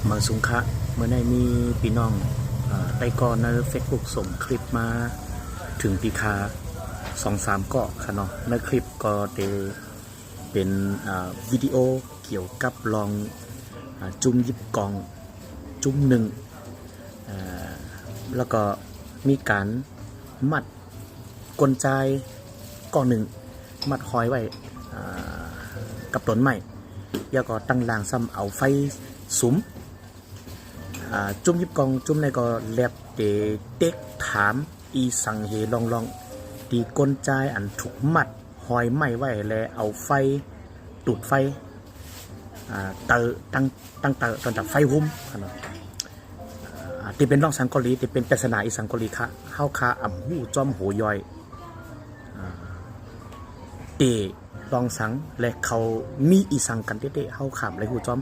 เมืองสุงขะเมื่อในมีพี่น้องไต้ก่อนในเฟซบุ๊กส่งคลิปมาถึงปีคา2-3เกาะค่ะเนาะในคลิปก็เป็นวิดีโอเกี่ยวกับลองจุ่มยิบกองจุ่มหนึ่งแล้วก็มีการมัดกลใจก้อนหนึ่งมัดห้อยไว้กับต้นไม้แล้วก็ตั้งรางซ้ำเอาไฟสุมจุ่มยิบกองจุ่มในก็แลบเด็กถามอีสังเฮลองตีกลใจอันถูกมัดห้อยไม้ไว้แล้วเอาไฟตูดไฟเตอตั้งเตอตอนจากไฟหุ้มที่เป็นร่องสังกอลีที่เป็นปริศนาอีสังกอลีคะเฮาคาอ่ำหูจอมโหย่อยเตรองสังและเขามีอีสังกันเตเฮาขามและหูจอม